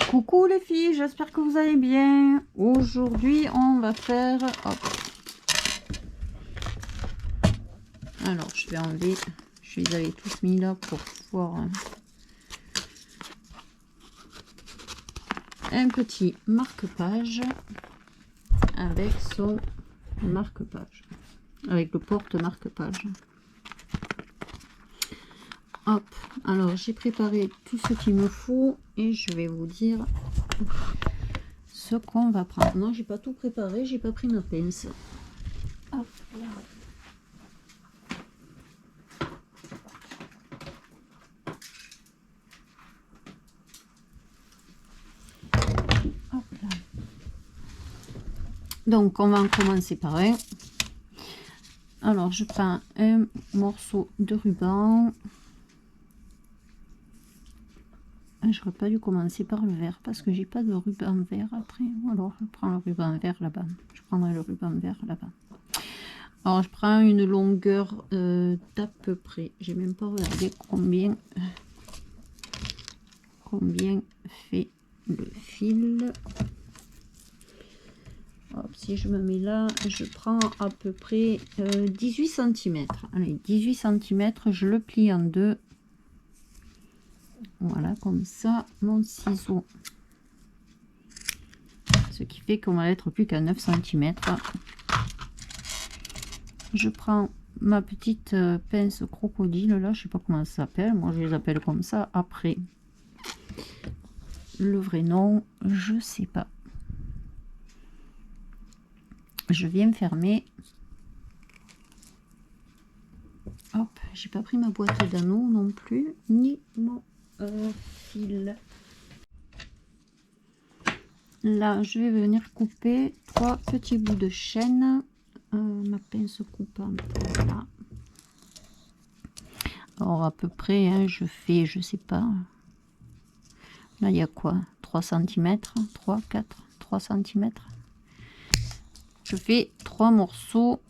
Coucou les filles, j'espère que vous allez bien. Aujourd'hui, on va faire... Hop. Alors, je vais enlever... Je les avais tous mis là pour pouvoir... Un petit marque-page avec son marque-page. Avec le porte-marque-page. Hop, alors j'ai préparé tout ce qu'il me faut et je vais vous dire ce qu'on va prendre. Non, j'ai pas tout préparé, j'ai pas pris ma pince. Hop là. Hop là. Donc on va en commencer par un. Alors je prends un morceau de ruban. J'aurais pas dû commencer par le vert parce que j'ai pas de ruban vert après. Alors je prends le ruban vert là-bas. Je prendrai le ruban vert là-bas. Alors je prends une longueur d'à peu près. J'ai même pas regardé combien fait le fil. Hop, si je me mets là, je prends à peu près 18 cm. Allez, 18 cm, je le plie en deux. Voilà, comme ça, mon ciseau. Ce qui fait qu'on va être plus qu'à 9 cm. Je prends ma petite pince crocodile, là, je sais pas comment ça s'appelle. Moi, je les appelle comme ça. Après, le vrai nom, je sais pas. Je viens fermer. Hop, j'ai pas pris ma boîte d'anneaux non plus, ni mon fil. Là, je vais venir couper 3 petits bouts de chaîne. Ma pince coupante, là. Alors, à peu près, hein, je fais, je sais pas. Là, il y a quoi? 3 cm, 3, 4, 3 cm. Je fais 3 morceaux.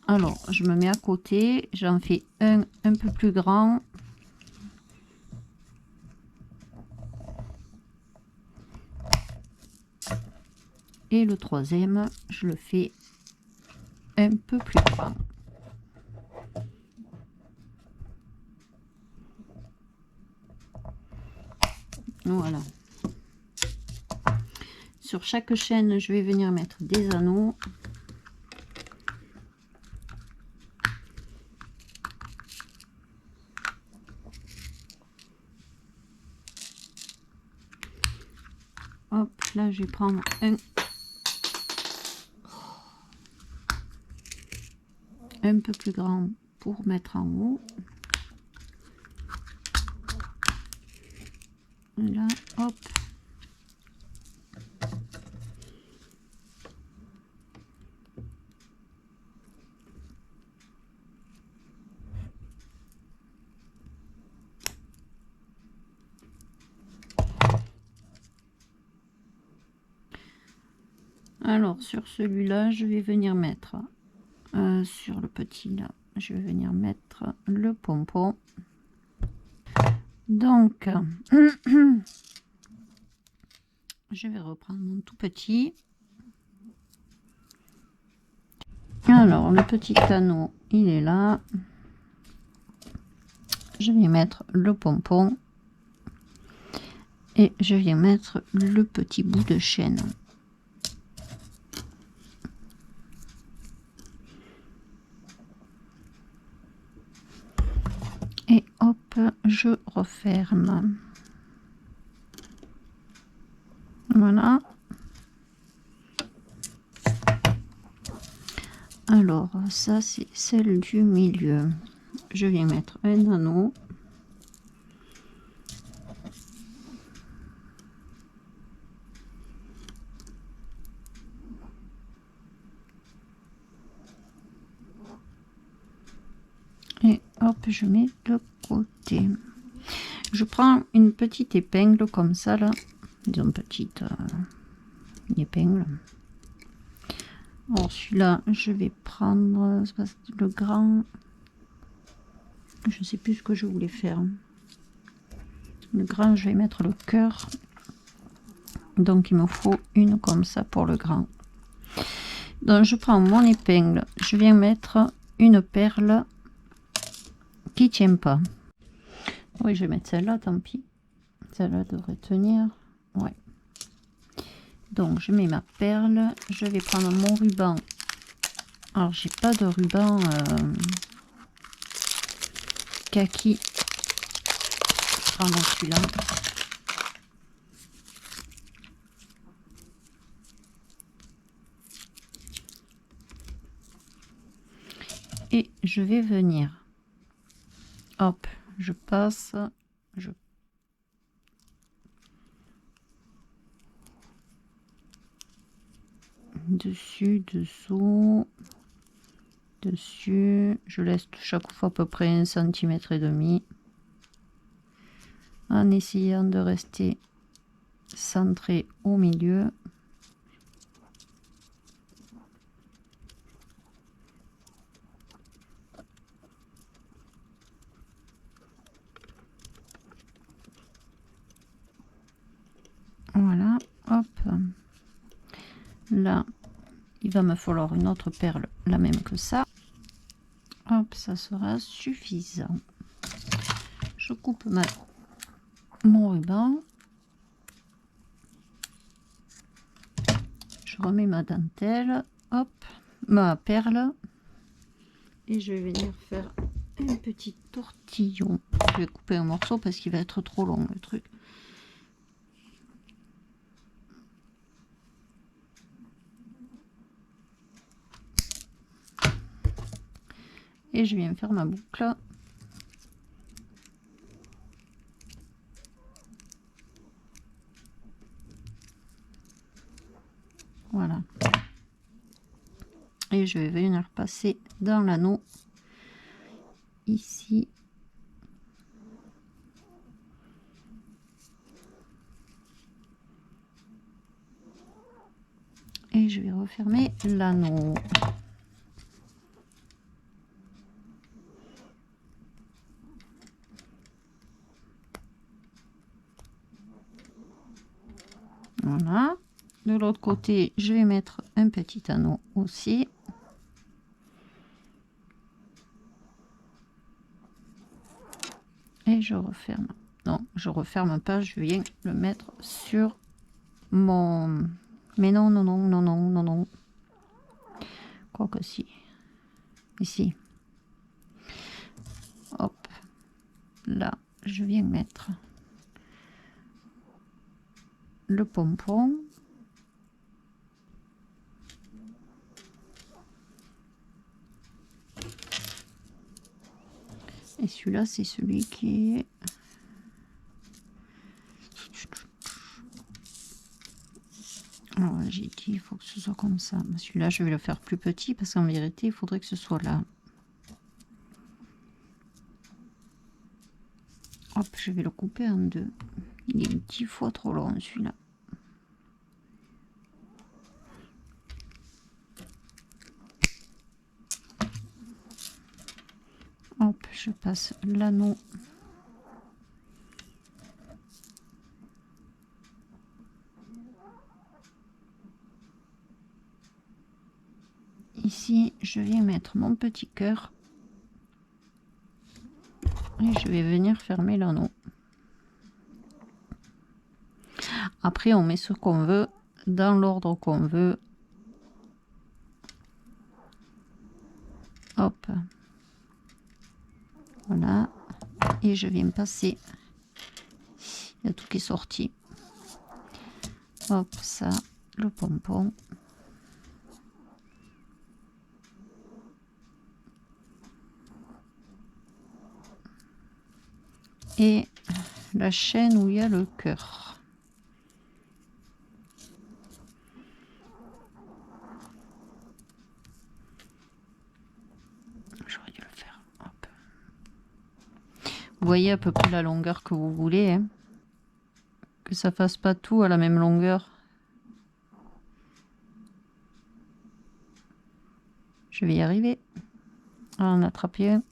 Alors, je me mets à côté. J'en fais un peu plus grand. Et le troisième, je le fais un peu plus grand. Voilà. Sur chaque chaîne, je vais venir mettre des anneaux. Hop, là, je vais prendre un peu plus grand pour mettre en haut. Là, hop. Alors, sur celui-là, je vais venir mettre, sur le petit là, je vais venir mettre le pompon. Donc, je vais reprendre mon tout petit. Alors, le petit anneau, il est là. Je vais mettre le pompon. Et je viens mettre le petit bout de chaîne. Et hop, je referme. Voilà. Alors, ça, c'est celle du milieu. Je viens mettre un anneau. Et hop, je mets de côté. Je prends une petite épingle comme ça, là. Disons petite épingle. Alors celui-là, je vais prendre le grand. Je sais plus ce que je voulais faire. Le grand, je vais mettre le cœur. Donc il me faut une comme ça pour le grand. Donc je prends mon épingle, je viens mettre une perle qui tient pas. Oui, je vais mettre celle-là, tant pis. Celle-là devrait tenir. Ouais. Donc je mets ma perle, je vais prendre mon ruban. Alors j'ai pas de ruban kaki. Je prends celui-là. Et je vais venir, hop, je passe, dessus, dessous, dessus, je laisse chaque fois à peu près 1,5 cm, en essayant de rester centré au milieu. Voilà, hop. Là, il va me falloir une autre perle, la même que ça. Hop, ça sera suffisant. Je coupe mon ruban. Je remets ma dentelle, hop, ma perle. Et je vais venir faire un petit tortillon. Je vais couper un morceau parce qu'il va être trop long le truc. Et je viens faire ma boucle. Voilà. Et je vais venir passer dans l'anneau ici. Et je vais refermer l'anneau. Voilà. De l'autre côté, je vais mettre un petit anneau aussi. Et je referme. Non, je referme pas, je viens le mettre sur mon... Mais non, non, non, non, non, non, non. Quoique si. Ici. Hop. Là, je viens mettre le pompon. Et celui-là, c'est celui qui est... Alors, j'ai dit, il faut que ce soit comme ça. Celui-là, je vais le faire plus petit parce qu'en vérité, il faudrait que ce soit là. Hop, je vais le couper en deux. Il est 10 fois trop long, celui-là. Hop, je passe l'anneau. Ici, je viens mettre mon petit cœur. Et je vais venir fermer l'anneau. Après, on met ce qu'on veut dans l'ordre qu'on veut. Hop. Voilà. Et je viens passer. Il y a tout qui est sorti. Hop, ça, le pompon. Et la chaîne où il y a le cœur. J'aurais dû le faire. Hop. Vous voyez à peu près la longueur que vous voulez, hein, que ça fasse pas tout à la même longueur. Je vais y arriver. On va en attraper un.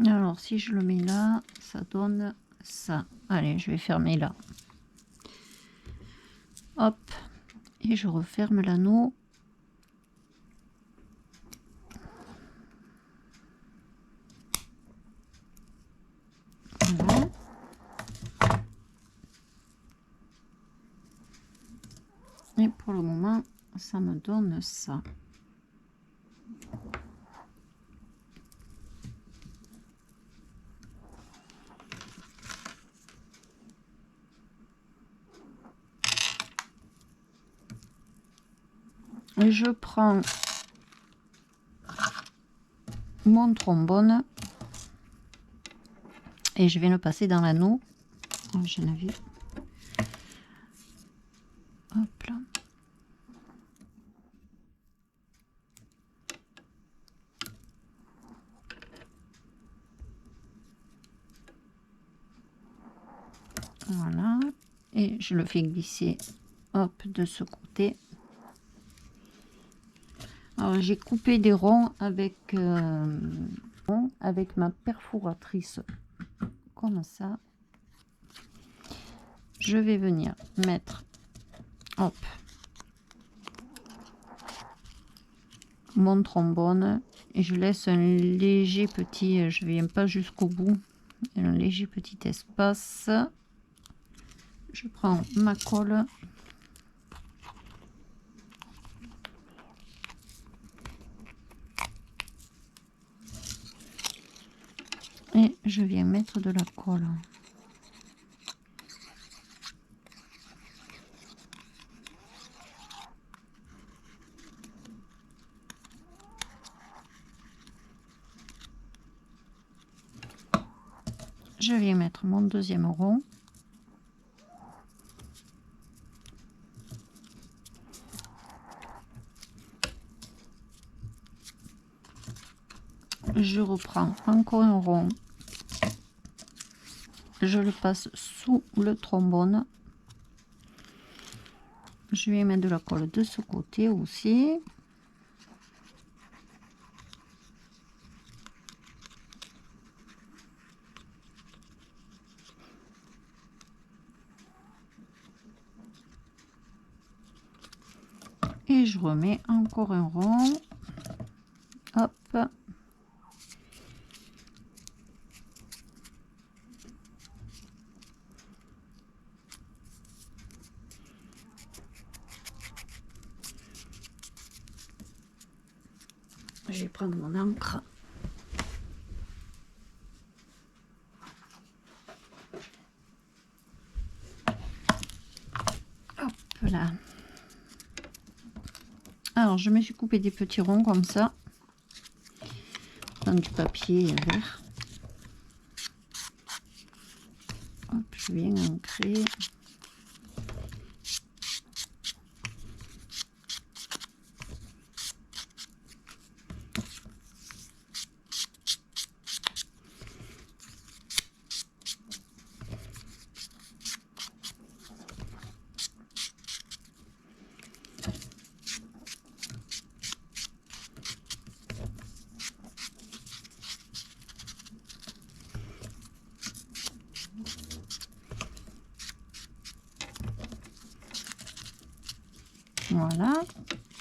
Alors, si je le mets là, ça donne ça. Allez, je vais fermer là. Hop. Et je referme l'anneau. Voilà. Et pour le moment, ça me donne ça. Et je prends mon trombone et je vais le passer dans l'anneau. Oh, j'en avais. Hop là. Voilà. Et je le fais glisser, hop, de ce côté. Alors j'ai coupé des ronds avec ma perforatrice comme ça. Je vais venir mettre, hop, mon trombone et je laisse un léger petit, je viens pas jusqu'au bout, un léger petit espace. Je prends ma colle. Et je viens mettre de la colle. Je viens mettre mon deuxième rond. Je reprends encore un rond. Je le passe sous le trombone. Je vais mettre de la colle de ce côté aussi. Et je remets encore un rond. Hop. Je vais prendre mon encre. Hop là. Alors, je me suis coupé des petits ronds comme ça, dans du papier vert. Hop, je viens ancrer. Voilà,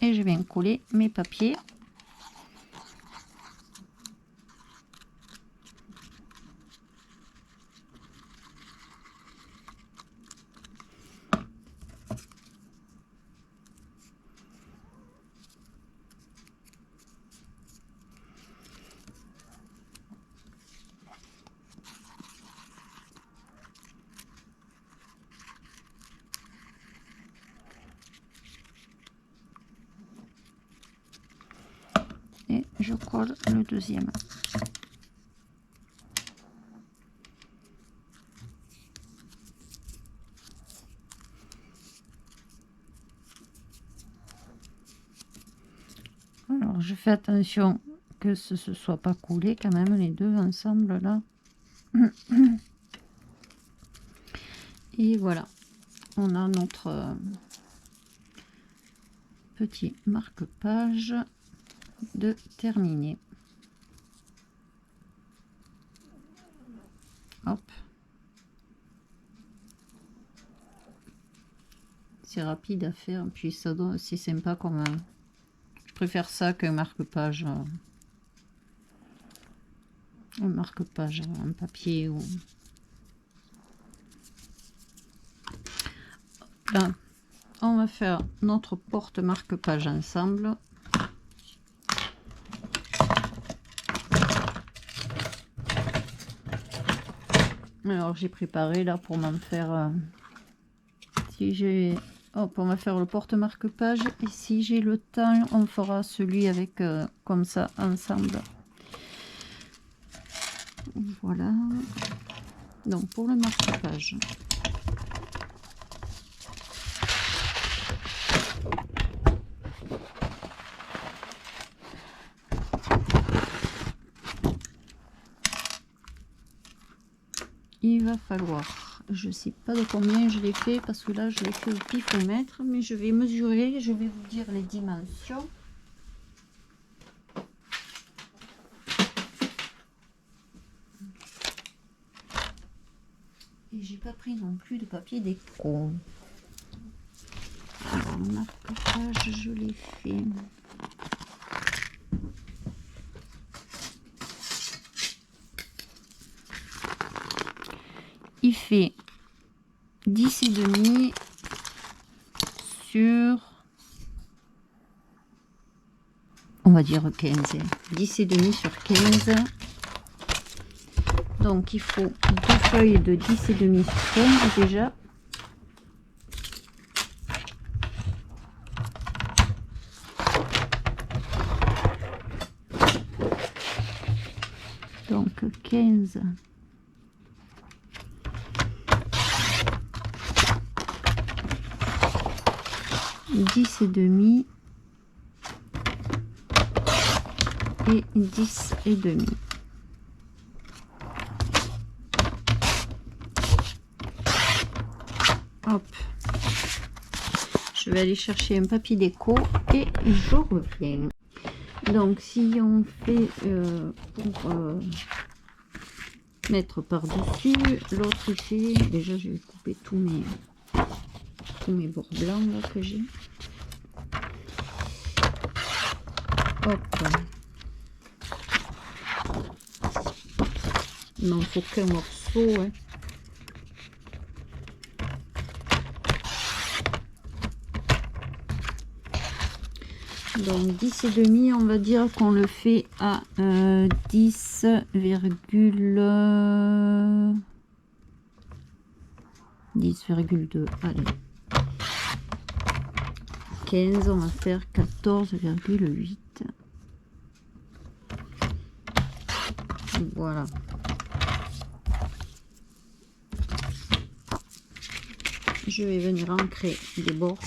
et je viens coller mes papiers. Et je colle le deuxième. Alors je fais attention que ce ne soit pas collé quand même les deux ensemble là. Et voilà, on a notre petit marque-page de terminé. Hop. C'est rapide à faire, puis ça donne aussi sympa comme... je préfère ça qu'un marque-page. Un marque-page en papier ou... Là, on va faire notre porte marque-page ensemble. Alors j'ai préparé là pour m'en faire... si j'ai... Hop, on va faire le porte marque-page et si j'ai le temps, on fera celui avec comme ça ensemble. Voilà. Donc pour le marque-page. Il va falloir, je sais pas de combien je l'ai fait parce que là je l'ai fait au pifomètre, mais je vais mesurer, je vais vous dire les dimensions. Et j'ai pas pris non plus de papier déco. Alors le marque-page je l'ai fait. Il fait 10,5 sur, on va dire 15, 10,5 sur 15. Donc il faut deux feuilles de 10,5 sur 15 déjà. Donc 15. 10,5 et 10,5. Hop, je vais aller chercher un papier déco et je reviens. Donc si on fait pour mettre par dessus, l'autre il fait, déjà je vais couper tous mes bords blancs là que j'ai. Hop. Non, il faut qu'un morceau. Hein. Donc 10,5, on va dire qu'on le fait à 10,2. Allez. 15, on va faire 14,8. Voilà. Je vais venir ancrer des bords.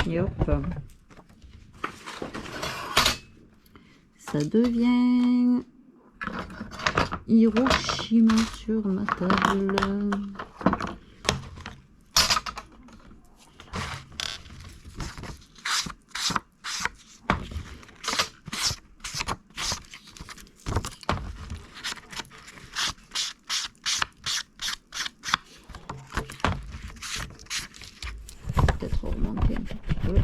Et hop. Ça devient Hiroshima sur ma table. Peut-être remonter un petit peu.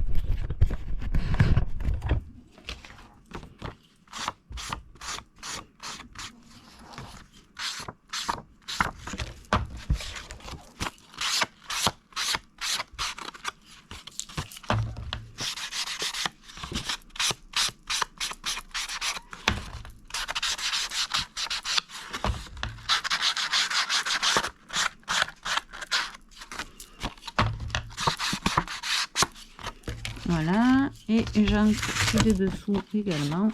Voilà, et j'encre de dessous également.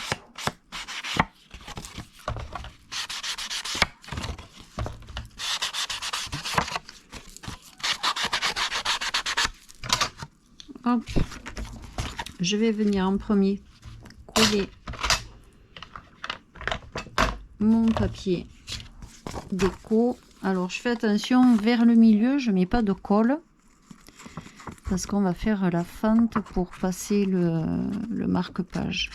Hop, je vais venir en premier coller coller mon papier déco. Alors je fais attention vers le milieu, je mets pas de colle parce qu'on va faire la fente pour passer le marque-page.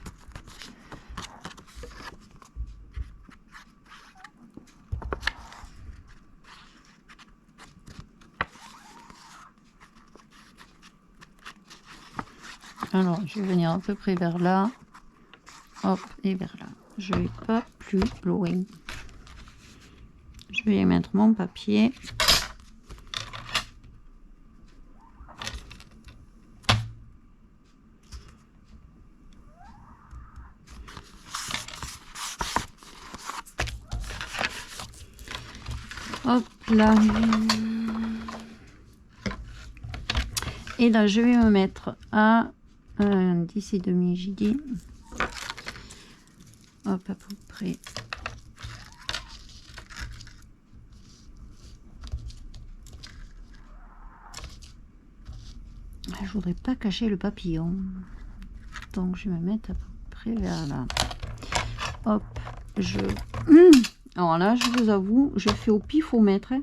Alors je vais venir à peu près vers là, hop, et vers là. Je vais pas plus loin. Je vais y mettre mon papier. Hop là. Et là, je vais me mettre à 10,5, j'ai dit. Hop, à peu près. Je voudrais pas cacher le papillon. Donc, je vais me mettre à peu près vers là. Hop, alors là, je vous avoue, je fais au pifomètre.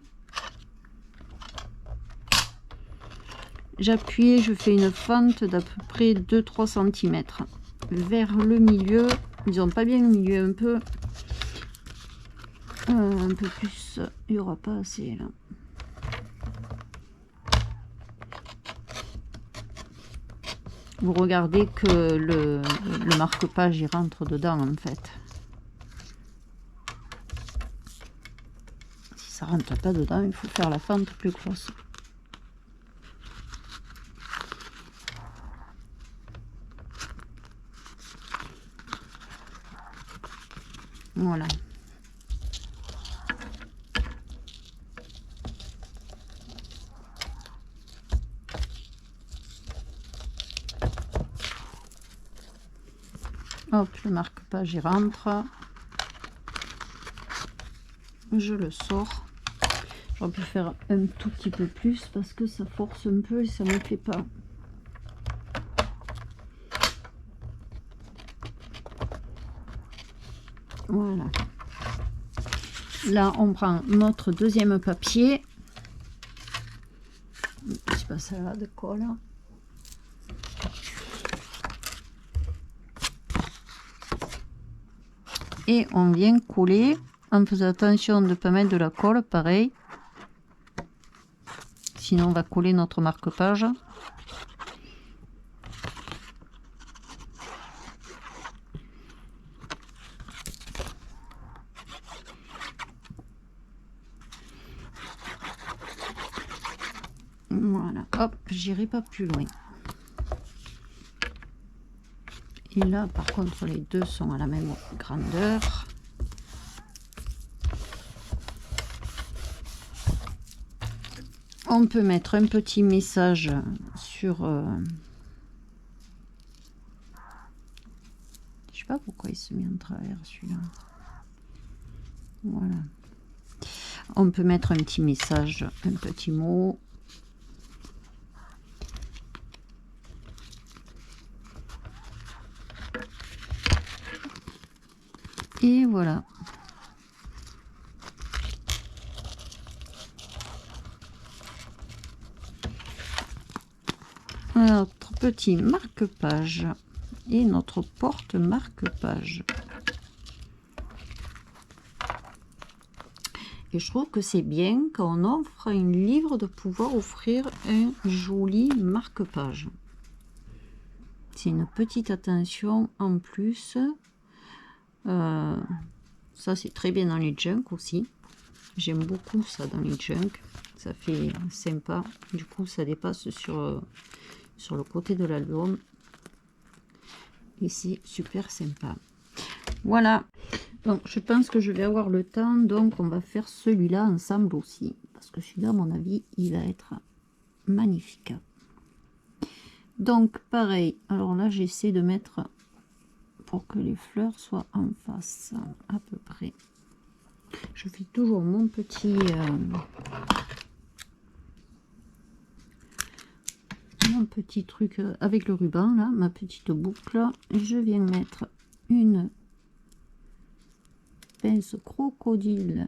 J'appuie, je fais une fente d'à peu près 2-3 cm vers le milieu, disons pas bien le milieu, un peu plus, il n'y aura pas assez là. Vous regardez que le marque-page il rentre dedans en fait. Si ça rentre pas dedans, il faut faire la fente plus grosse. Voilà. Hop, le marque-page il rentre. Je le sors. J'aurais pu faire un tout petit peu plus parce que ça force un peu et ça ne me fait pas. Voilà. Là, on prend notre deuxième papier. Je passe là de colle. Et on vient coller en faisant attention de ne pas mettre de la colle, pareil. Sinon, on va coller notre marque-page. Voilà, hop, j'irai pas plus loin. Et là, par contre, les deux sont à la même grandeur. On peut mettre un petit message sur... je sais pas pourquoi il se met en travers celui-là. Voilà. On peut mettre un petit message, un petit mot. Et voilà. Notre petit marque-page et notre porte marque-page. Et je trouve que c'est bien quand on offre un livre de pouvoir offrir un joli marque-page. C'est une petite attention en plus. Ça c'est très bien dans les junk aussi. J'aime beaucoup ça dans les junk. Ça fait sympa. Du coup ça dépasse sur le côté de l'album. Et c'est super sympa. Voilà. Donc je pense que je vais avoir le temps. Donc on va faire celui-là ensemble aussi. Parce que celui-là à mon avis il va être magnifique. Donc pareil. Alors là j'essaie de mettre... pour que les fleurs soient en face à peu près. Je fais toujours mon petit truc avec le ruban là, ma petite boucle. Je viens mettre une pince crocodile.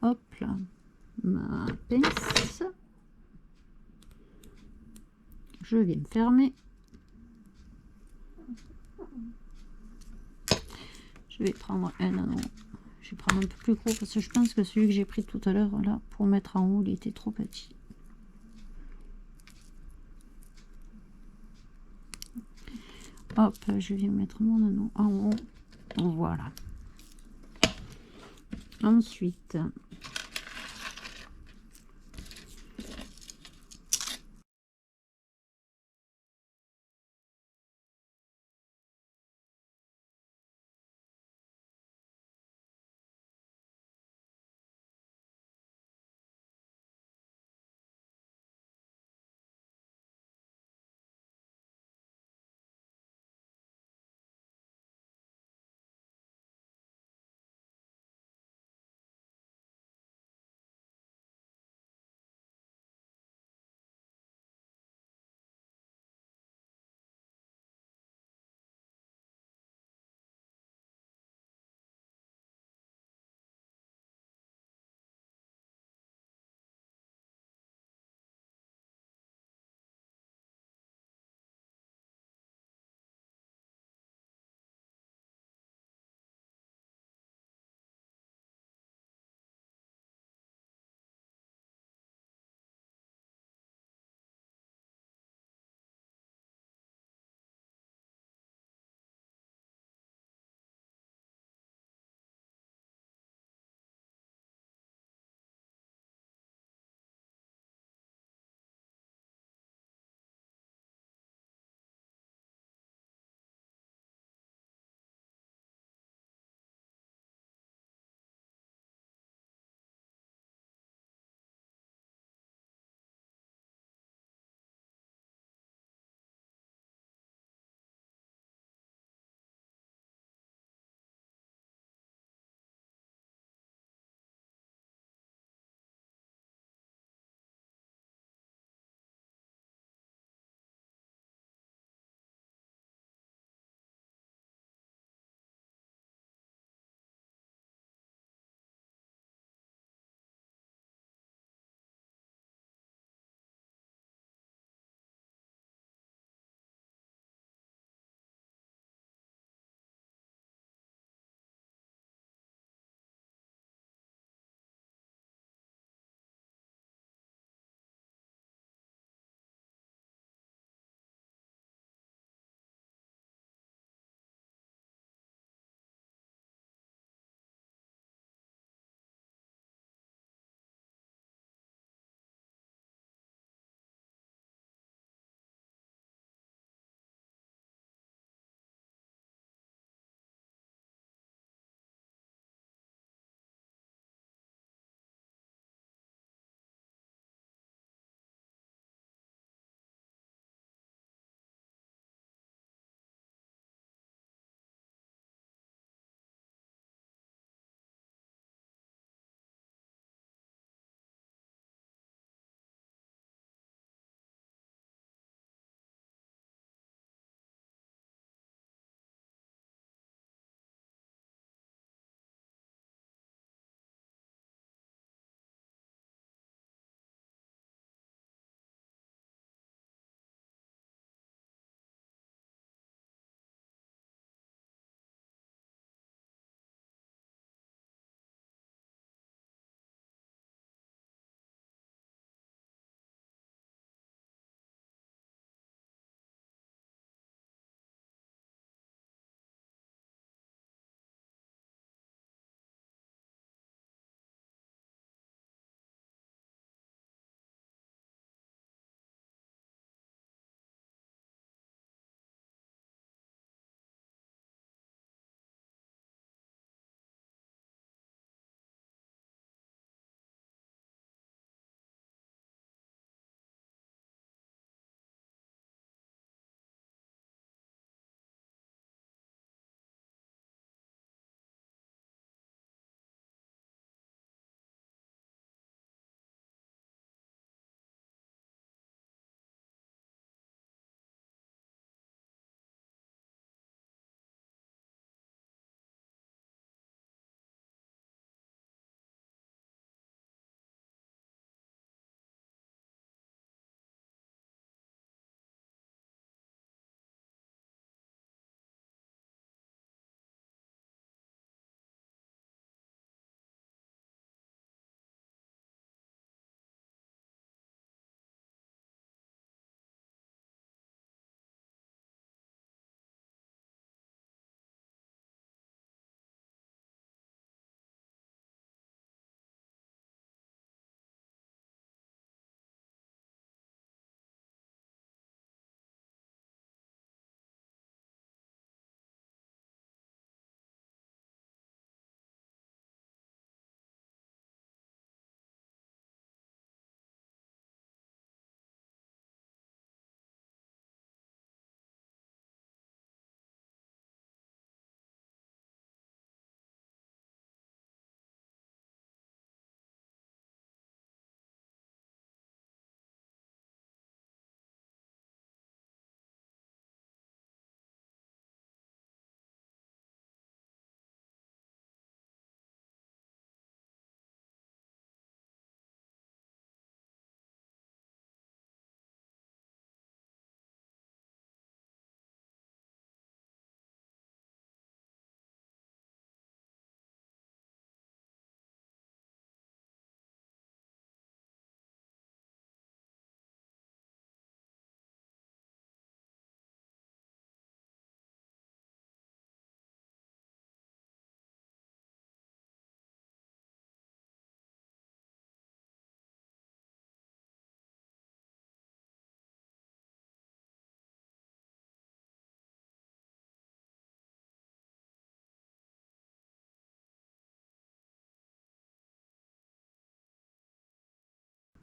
Hop là, ma pince. Je viens me fermer. Je vais prendre un anneau. Je vais prendre un peu plus gros parce que je pense que celui que j'ai pris tout à l'heure là pour mettre en haut, il était trop petit. Hop, je viens mettre mon anneau en haut. Voilà. Ensuite,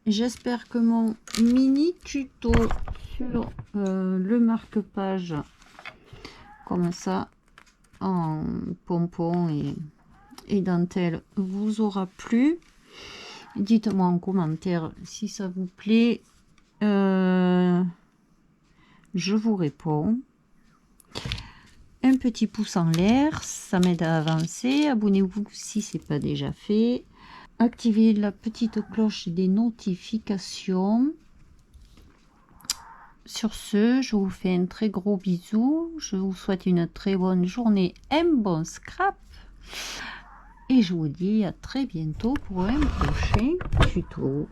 J'espère que mon mini tuto sur le marque-page comme ça en pompon et dentelle vous aura plu. Dites-moi en commentaire si ça vous plaît. Je vous réponds. Un petit pouce en l'air, ça m'aide à avancer. Abonnez-vous si ce n'est pas déjà fait. Activez la petite cloche des notifications. Sur ce, je vous fais un très gros bisou. Je vous souhaite une très bonne journée, un bon scrap. Et je vous dis à très bientôt pour un prochain tuto.